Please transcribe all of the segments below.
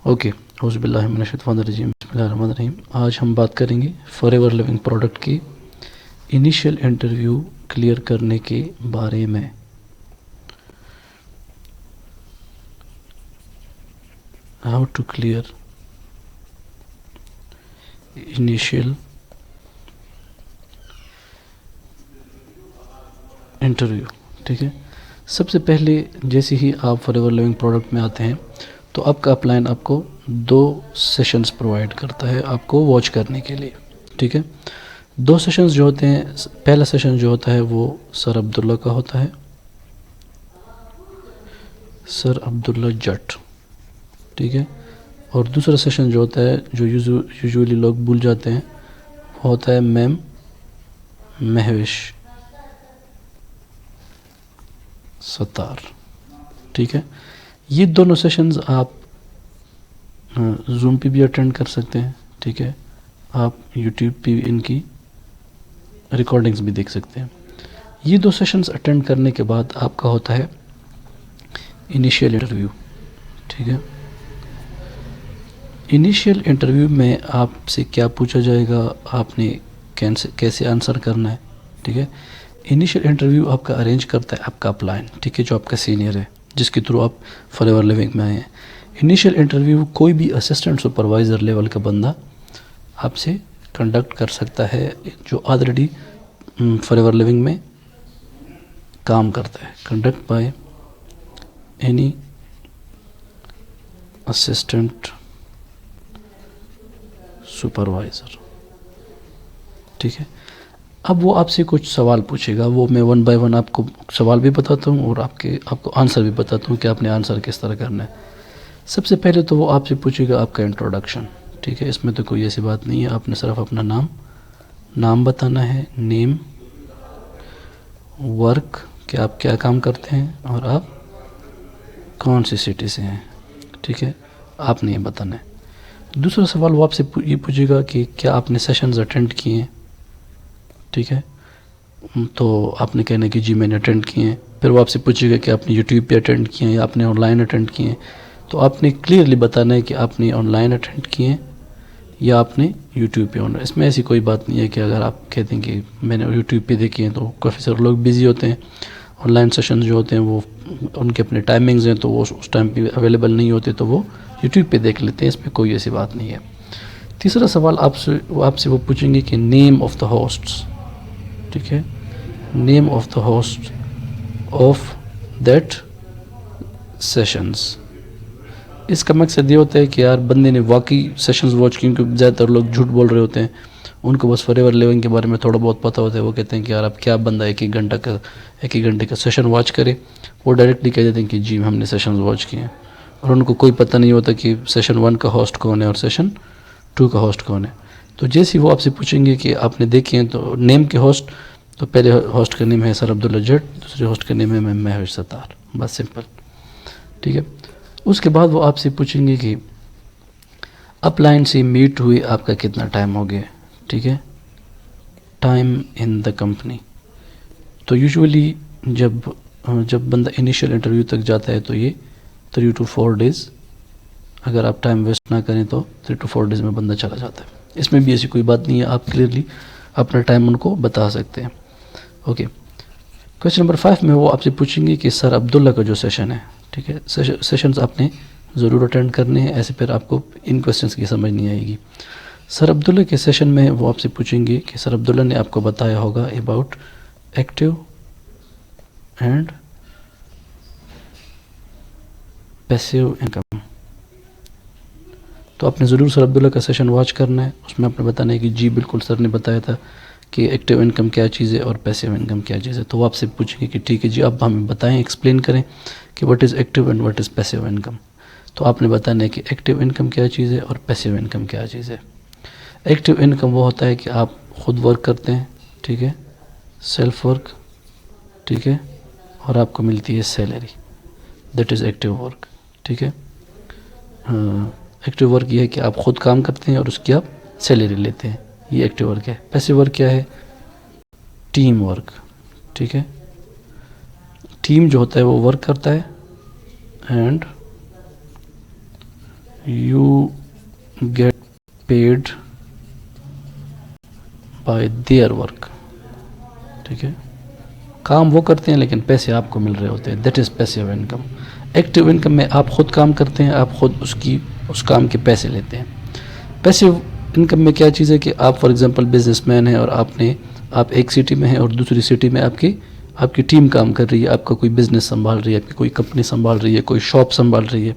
Okay, औज़ुबिल्लाहि मिनश्शैतानिर्रजीम, बिस्मिल्लाहिर्रहमानिर्रहीम। आज हम बात करेंगे फॉरएवर लिविंग प्रोडक्ट की इनिशियल इंटरव्यू क्लियर करने के बारे में। How to clear initial interview. ठीक है, सबसे पहले जैसे ही आप फॉरएवर लिविंग प्रोडक्ट में आते हैं तो आपका अपलाइन आपको 2 सेशंस प्रोवाइड करता है आपको वॉच करने के लिए। ठीक है, 2 सेशंस जो होते हैं, पहला सेशन जो होता है वो सर अब्दुल्ला का होता है, सर अब्दुल्ला जट। ठीक है, और दूसरा सेशन जो होता है जो यूजुअली लोग भूल जाते हैं वो होता है मैम महविश सत्तार। ठीक है, ये दोनों सेशंस आप जूम पे भी अटेंड कर सकते हैं। ठीक है, आप यूट्यूब पे इनकी रिकॉर्डिंग्स भी देख सकते हैं। ये 2 सेशंस अटेंड करने के बाद आपका होता है इनिशियल इंटरव्यू। ठीक है, इनिशियल इंटरव्यू में आपसे क्या पूछा जाएगा, आपने कैसे आंसर करना है। ठीक है, इनिशियल इंटरव्यू आपका अरेंज करता है आपका अपलाइन। ठीक है, जो आपका सीनियर है जिसके थ्रू आप फॉरएवर लिविंग में आए हैं। इनिशियल इंटरव्यू कोई भी असिस्टेंट सुपरवाइज़र लेवल का बंदा आपसे कंडक्ट कर सकता है जो ऑलरेडी फॉरएवर लिविंग में काम करता है। Conduct by any assistant supervisor. ठीक है, अब वो आपसे कुछ सवाल पूछेगा, वो मैं 1 बाय 1 आपको सवाल भी बताता हूँ और आपको आंसर भी बताता हूँ कि आपने आंसर किस तरह करना है। सबसे पहले तो वो आपसे पूछेगा आपका इंट्रोडक्शन। ठीक है, इसमें तो कोई ऐसी बात नहीं है, आपने सिर्फ अपना नाम बताना है, नेम, वर्क कि आप क्या काम करते हैं और आप कौन सी सिटी से हैं। ठीक है, आपने ये बताना है। दूसरा सवाल वो आपसे ये पूछेगा कि क्या आपने सेशंस अटेंड किए हैं। ठीक है, तो आपने कहना है कि जी मैंने अटेंड किए हैं। फिर वो आपसे पूछेगा कि आपने यूट्यूब पे अटेंड किए हैं या आपने ऑनलाइन अटेंड किए हैं। तो आपने क्लियरली बताना है कि आपने ऑनलाइन अटेंड किए हैं या आपने यूट्यूब पे ऑनलाइन। इसमें ऐसी कोई बात नहीं है कि अगर आप कहते हैं कि मैंने यूट्यूब पे देखे हैं, तो काफ़ी सारे लोग बिज़ी होते हैं। ऑनलाइन सेशन जो होते हैं वो उनके अपने टाइमिंग्स हैं, तो वो उस टाइम पे अवेलेबल नहीं होते, तो वो यूट्यूब पे देख लेते हैं। इसमें कोई ऐसी बात नहीं है। तीसरा सवाल आपसे वो पूछेंगे कि नेम ऑफ़ द होस्ट्स। ठीक है, name of the host of that sessions. इसका मकसद ये होता है कि यार बंदे ने वाकई सेशंस वॉच की, क्योंकि ज़्यादातर लोग झूठ बोल रहे होते हैं, उनको बस फॉरएवर लिविंग के बारे में थोड़ा बहुत पता होता है। वो कहते हैं कि यार अब क्या बंदा एक ही घंटे का सेशन वॉच करे। वो डायरेक्टली कह देते हैं कि जी हमने सेशंस वॉच किए हैं, और उनको कोई पता नहीं होता कि सेशन 1 का होस्ट कौन है और सेशन 2 का होस्ट कौन है। तो जैसे ही वो आपसे पूछेंगे कि आपने देखे हैं, तो नेम के होस्ट, तो पहले होस्ट का नेम है सर अब्दुल्ला जट, दूसरे होस्ट का नेम है मैं महविश सत्तार। बस सिंपल। ठीक है, उसके बाद वो आपसे पूछेंगे कि अपलाइन से मीट हुए आपका कितना टाइम हो गया। ठीक है, टाइम इन द कंपनी। तो यूजुअली जब बंदा इनिशियल इंटरव्यू तक जाता है तो ये 3 to 4 डेज़, अगर आप टाइम वेस्ट ना करें तो 3 to 4 डेज़ में बंदा चला जाता है। इसमें भी ऐसी कोई बात नहीं है, आप क्लियरली अपना टाइम उनको बता सकते हैं। ओके, क्वेश्चन नंबर 5 में वो आपसे पूछेंगे कि सर अब्दुल्ला का जो सेशन है, ठीक है, सेशंस आपने ज़रूर अटेंड करने हैं, ऐसे फिर आपको इन क्वेश्चंस की समझ नहीं आएगी। सर अब्दुल्ला के सेशन में वो आपसे पूछेंगे कि सर अब्दुल्ला ने आपको बताया होगा about active and passive income. तो आपने ज़रूर सर अब्दुल्ला का सेशन वॉच करना है। उसमें आपने बताना है कि जी बिल्कुल सर ने बताया था कि एक्टिव इनकम क्या चीज़ है और पैसिव इनकम क्या चीज़ है। तो वो आपसे पूछेंगे कि ठीक है जी, आप हमें बताएं, एक्सप्लेन करें कि what is active and what is passive income. तो आपने बताना है कि एक्टिव इनकम क्या चीज़ है और पैसिव इनकम क्या चीज़ है। एक्टिव इनकम वो होता है कि आप खुद वर्क करते हैं, ठीक है, सेल्फ वर्क, ठीक है, और आपको मिलती है salary, that is active work. ठीक है, एक्टिव वर्क ये है कि आप खुद काम करते हैं और उसकी आप सैलरी लेते हैं, ये एक्टिव वर्क है। पैसिव वर्क क्या है? Team work. ठीक है, टीम जो होता है वो वर्क करता है and you get paid by their work, ठीक है, काम वो करते हैं लेकिन पैसे आपको मिल रहे होते हैं, that is passive income. Active income में आप खुद काम करते हैं, आप खुद उस काम के पैसे लेते हैं। पैसिव इनकम में क्या चीज़ है कि आप फॉर एग्जांपल बिजनेसमैन हैं और आप एक सिटी में हैं और दूसरी सिटी में आपकी टीम काम कर रही है, आपका कोई बिज़नेस संभाल रही है, आपकी कोई कंपनी संभाल रही है, कोई शॉप संभाल रही है।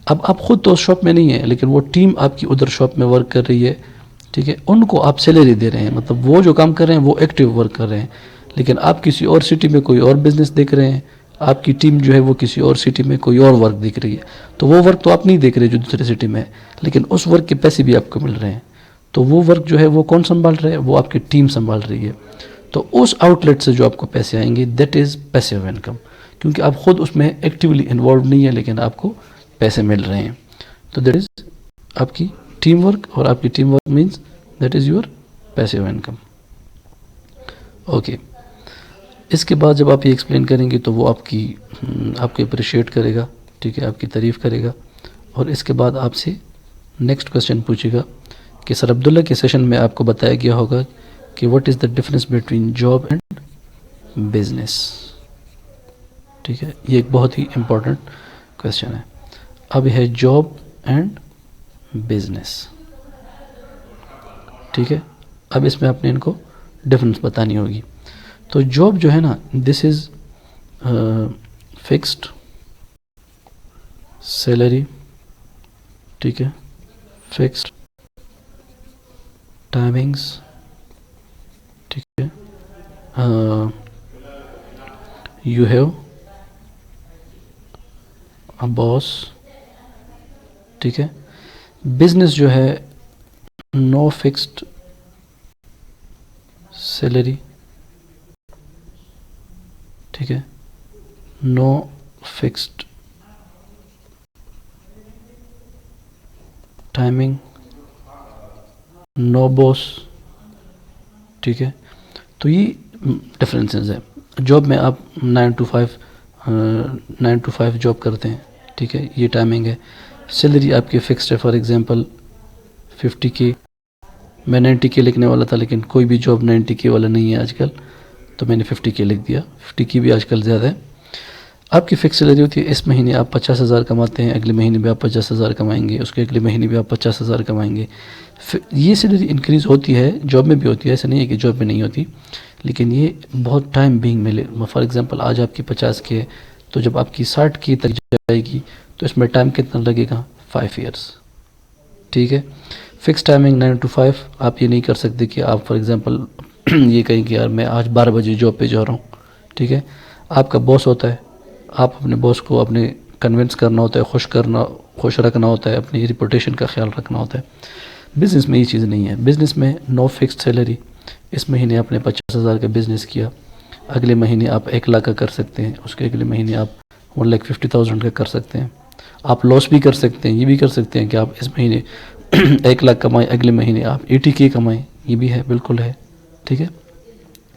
अब आप खुद तो उस शॉप में नहीं है लेकिन वो टीम आपकी उधर शॉप में वर्क कर रही है, ठीक है, उनको आप सैलरी दे रहे हैं, मतलब वो जो काम कर रहे हैं वो एक्टिव वर्क कर रहे हैं, लेकिन आप किसी और सिटी में कोई और बिज़नेस देख रहे हैं, आपकी टीम जो है वो किसी और सिटी में कोई और वर्क देख रही है, तो वो वर्क तो आप नहीं देख रहे जो दूसरे सिटी में है, लेकिन उस वर्क के पैसे भी आपको मिल रहे हैं। तो वो वर्क जो है वो कौन संभाल रहा है, वो आपकी टीम संभाल रही है। तो उस आउटलेट से जो आपको पैसे आएंगे दैट इज़ पैसिव इनकम, क्योंकि आप खुद उसमें एक्टिवली इन्वॉल्व नहीं है लेकिन आपको पैसे मिल रहे हैं। तो दैट इज़ आपकी टीम वर्क, और आपकी team work means that is your passive income. Okay, इसके बाद जब आप ये एक्सप्लेन करेंगे तो वो आपको अप्रिशिएट करेगा, ठीक है, आपकी तारीफ़ करेगा, और इसके बाद आपसे नेक्स्ट क्वेश्चन पूछेगा कि सर अब्दुल्ला के सेशन में आपको बताया गया होगा कि what is the difference between job and business, ठीक है, ये एक बहुत ही इम्पोर्टेंट क्वेश्चन है। अब है जॉब एंड बिजनेस, ठीक है, अब इसमें आपने इनको डिफरेंस बतानी होगी। तो जॉब जो है ना, दिस इज़ फिक्स्ड सैलरी, ठीक है, फिक्स्ड टाइमिंग्स, ठीक है, यू हैव अ बॉस, ठीक है। बिजनेस जो है नो फिक्स्ड सैलरी, ठीक है, no fixed timing, no boss, ठीक है। तो ये डिफरेंसेस है। जॉब में आप 9 to 5 जॉब करते हैं, ठीक है, ये टाइमिंग है। सैलरी आपकी फिक्स्ड है, फॉर एग्जांपल 50K, मैं 90K लिखने वाला था लेकिन कोई भी जॉब 90K वाला नहीं है आजकल, तो मैंने 50K लिख दिया, 50K भी आजकल ज़्यादा है। आपकी फिक्स सैलरी होती है, इस महीने आप 50,000 कमाते हैं, अगले महीने भी आप 50,000 कमाएंगे, उसके अगले महीने भी आप 50,000 कमाएंगे। ये सैलरी इंक्रीज़ होती है, जॉब में भी होती है, ऐसा नहीं है कि जॉब में नहीं होती, लेकिन ये बहुत टाइम बीइंग मिले। फॉर एग्जांपल आज आपकी 50K है, तो जब आपकी 60K तक जाएगी तो इसमें टाइम कितना लगेगा, 5 ईयर्स, ठीक है। फिक्स टाइमिंग 9 to 5, आप ये नहीं कर सकते कि आप फॉर एग्जांपल ये कहें कि यार मैं आज 12 बजे जॉब पे जा रहा हूँ, ठीक है। आपका बॉस होता है, आप अपने बॉस को अपने कन्विंस करना होता है, खुश रखना होता है, अपनी रिपुटेशन का ख्याल रखना होता है। बिज़नेस में ये चीज़ नहीं है। बिज़नेस में नो फिक्स्ड सैलरी, इस महीने आपने 50,000 का बिज़नेस किया, अगले महीने आप 1 लाख का कर सकते हैं, उसके अगले महीने आप 1,50,000 का कर सकते हैं। आप लॉस भी कर सकते हैं, ये भी कर सकते हैं कि आप इस महीने 1 लाख कमाएं, अगले महीने आप 80K कमाएं, ये भी है, बिल्कुल है, ठीक है।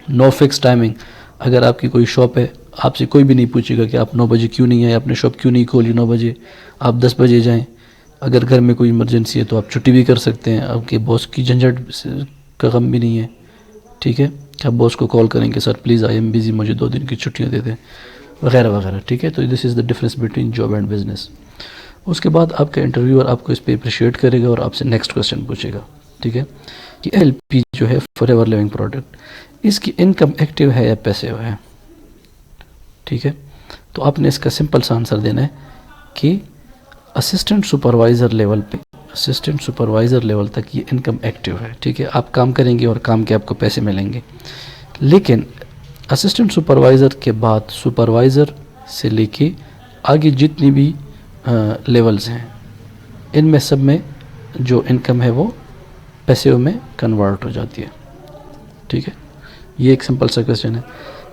नो फिक्स टाइमिंग, अगर आपकी कोई शॉप है, आपसे कोई भी नहीं पूछेगा कि आप 9 बजे क्यों नहीं आए, आपने शॉप क्यों नहीं खोली 9 बजे, आप 10 बजे जाएं। अगर घर में कोई इमरजेंसी है तो आप छुट्टी भी कर सकते हैं, आपके बॉस की झंझट का गम भी नहीं है, ठीक है। आप बॉस को कॉल करेंगे, sir please I am busy, मुझे 2 दिन की छुट्टियाँ दे दें, वगैरह वगैरह, ठीक है। तो this is the difference between job and business. उसके बाद आपका इंटरव्यूअर आपको इस पर अप्रिशिएट करेगा और आपसे नेक्स्ट क्वेश्चन पूछेगा, ठीक है, कि LP जो है फॉरएवर लिविंग प्रोडक्ट, इसकी इनकम एक्टिव है या पैसिव है, ठीक है। तो आपने इसका सिंपल सा आंसर देना है कि असिस्टेंट सुपरवाइज़र लेवल तक ये इनकम एक्टिव है, ठीक है। आप काम करेंगे और काम के आपको पैसे मिलेंगे, लेकिन असिस्टेंट सुपरवाइज़र के बाद सुपरवाइज़र से लेके आगे जितनी भी लेवल्स हैं, इनमें सब में जो इनकम है वो पैसिव में कन्वर्ट हो जाती है, ठीक है। ये एक सिंपल सा क्वेश्चन है।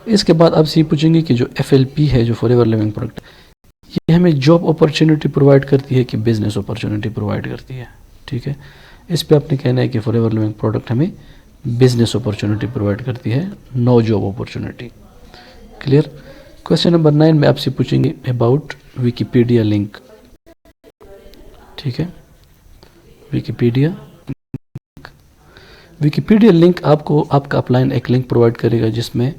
इसके बाद आपसे ये पूछेंगे कि जो FLP है, जो फॉरएवर लिविंग प्रोडक्ट, ये हमें जॉब अपॉर्चुनिटी प्रोवाइड करती है कि बिजनेस अपॉर्चुनिटी प्रोवाइड करती है, ठीक है। इस पे आपने कहना है कि फॉरएवर लिविंग प्रोडक्ट हमें बिजनेस अपॉर्चुनिटी प्रोवाइड करती है, no job opportunity. Clear. Question number 9 में आपसे पूछेंगे अबाउट विकिपीडिया लिंक, ठीक है, विकिपीडिया। विकिपीडिया लिंक आपको आपका अपलाइन एक लिंक प्रोवाइड करेगा जिसमें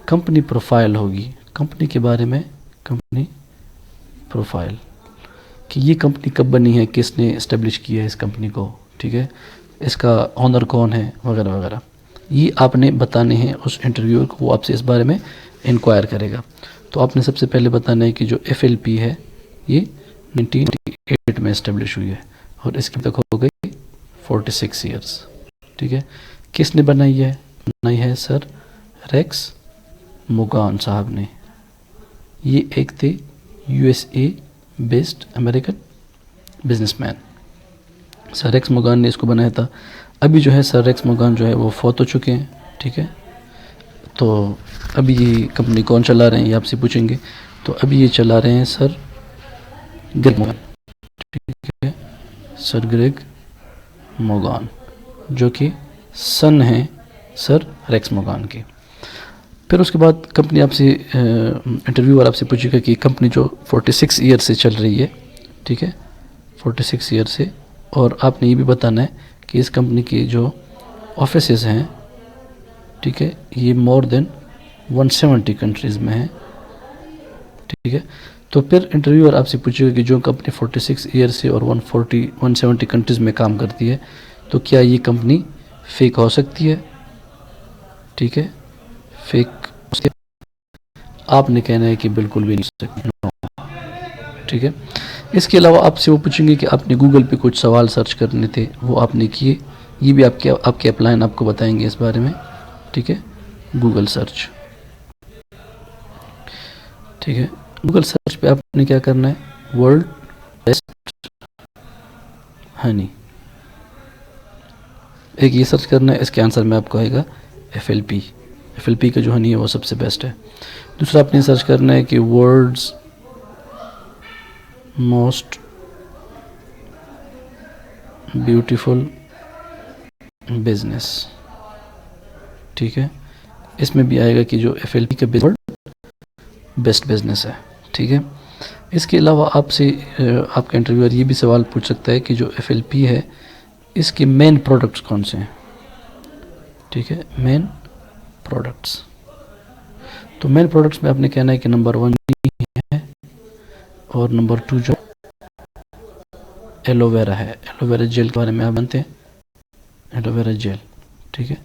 कंपनी प्रोफाइल होगी, कंपनी के बारे में कंपनी प्रोफाइल, कि ये कंपनी कब बनी है, किसने इस्टेब्लिश किया है इस कंपनी को, ठीक है, इसका ऑनर कौन है, वगैरह वगैरह। ये आपने बताने हैं उस इंटरव्यूअर को, वो आपसे इस बारे में इंक्वायर करेगा। तो आपने सबसे पहले बताना है कि जो FLP है ये 1988 में इस्टेब्लिश हुई है और इसकी तक हो गई 46 ईयर्स, ठीक है। किसने बनाई है सर रेक्स मोगान साहब ने। ये एक थे USA based American businessman. Sir Rex मोगान ने इसको बनाया था। अभी जो है सर रेक्स मोगान जो है वो फौत हो चुके हैं, ठीक है। तो अभी ये कंपनी कौन चला रहे हैं ये आपसे पूछेंगे। तो अभी ये चला रहे हैं सर ग्रेग मोगान, ठीक है, सर ग्रेग मोगान, जो कि सन हैं सर रेक्स मोगान के। फिर उसके बाद कंपनी आपसे इंटरव्यूअर आपसे पूछेगा कि कंपनी जो 46 ईयर से चल रही है, ठीक है, 46 ईयर से, और आपने ये भी बताना है कि इस कंपनी के जो ऑफिसेज हैं, ठीक है, ये मोर देन 170 कंट्रीज़ में हैं, ठीक है। तो फिर इंटरव्यूअर आपसे पूछेगा कि जो कंपनी 46 ईयर से और 170 कंट्रीज़ में काम करती है, तो क्या ये कंपनी फेक हो सकती है, ठीक है, फेक। उसके आपने कहना है कि बिल्कुल भी नहीं हो सकती, ठीक है। इसके अलावा आपसे वो पूछेंगे कि आपने गूगल पे कुछ सवाल सर्च करने थे, वो आपने किए, ये भी आपके अपलाइन आपको बताएंगे इस बारे में, ठीक है। गूगल सर्च, ठीक है, गूगल सर्च पे आपने क्या करना है, वर्ल्ड बेस्ट हनी, एक ये सर्च करना है, इसके आंसर में आपको आएगा FLP का जो हनी है वो सबसे बेस्ट है। दूसरा आपने सर्च करना है कि वर्ल्ड्स मोस्ट ब्यूटीफुल बिजनेस, ठीक है, इसमें भी आएगा कि जो FLP का बेस्ट बिजनेस है, ठीक है। इसके अलावा आपसे आपका इंटरव्यूअर ये भी सवाल पूछ सकता है कि जो FLP है इसके मेन प्रोडक्ट्स कौन से हैं, ठीक है, मेन प्रोडक्ट्स। तो मेन प्रोडक्ट्स में आपने कहना है कि नंबर 1 है और नंबर 2 जो एलोवेरा है, एलोवेरा जेल के बारे में आप जानते हैं, एलोवेरा जेल, ठीक है।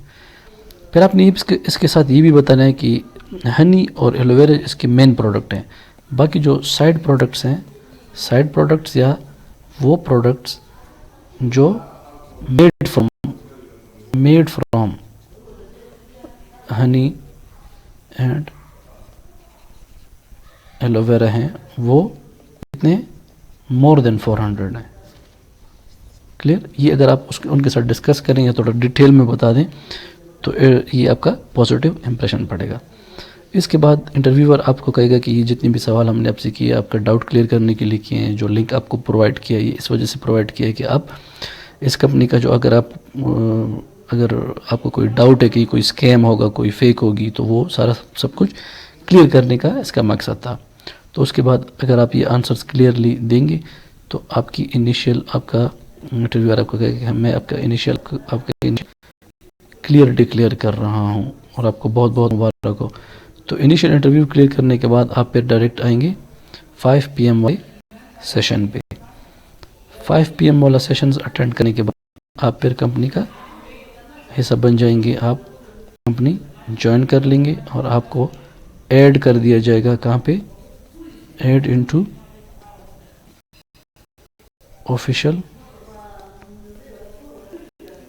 फिर आपने इसके साथ ये भी बताना है कि हनी और एलोवेरा इसके मेन प्रोडक्ट हैं, बाकी जो साइड प्रोडक्ट्स हैं, साइड प्रोडक्ट्स या वो प्रोडक्ट्स जो made from honey and aloe vera हैं, वो कितने, मोर देन 400 हैं, क्लियर। ये अगर आप उनके साथ डिस्कस करें या थोड़ा डिटेल में बता दें तो ये आपका पॉजिटिव इंप्रेशन पड़ेगा। इसके बाद इंटरव्यूअर आपको कहेगा कि ये जितने भी सवाल हमने आपसे किए, आपका डाउट क्लियर करने के लिए किए हैं, जो लिंक आपको प्रोवाइड किया है ये इस वजह से प्रोवाइड किया है कि आप इस कंपनी का जो अगर आपको कोई डाउट है कि कोई स्कैम होगा, कोई फेक होगी, तो वो सारा सब कुछ क्लियर करने का इसका मकसद था। तो उसके बाद अगर आप ये आंसर्स क्लियरली देंगे तो आपकी इनिशियल आपका इंटरव्यूअर आपको कहेगा कि मैं आपका इनिशियल क्लियर डिक्लेयर कर रहा हूँ और आपको बहुत बहुत मुबारक हो। तो इनिशियल इंटरव्यू क्लियर करने के बाद आप फिर डायरेक्ट आएंगे 5 PM वाले सेशन पे। 5 PM वाला सेशंस अटेंड करने के बाद आप फिर कंपनी का हिस्सा बन जाएंगे, आप कंपनी ज्वाइन कर लेंगे और आपको ऐड कर दिया जाएगा, कहाँ पे, add into official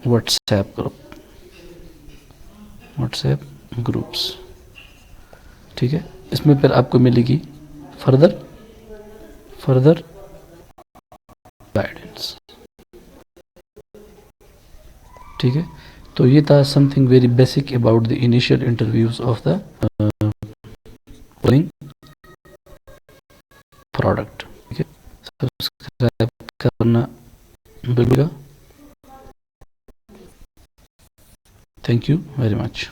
WhatsApp groups, ठीक है। इसमें फिर आपको मिलेगी फर्दर गाइडेंस, ठीक है। तो ये था something very basic about the initial interviews of the product, ठीक है। सब्सक्राइब करना बिल्कुल। Thank you very much.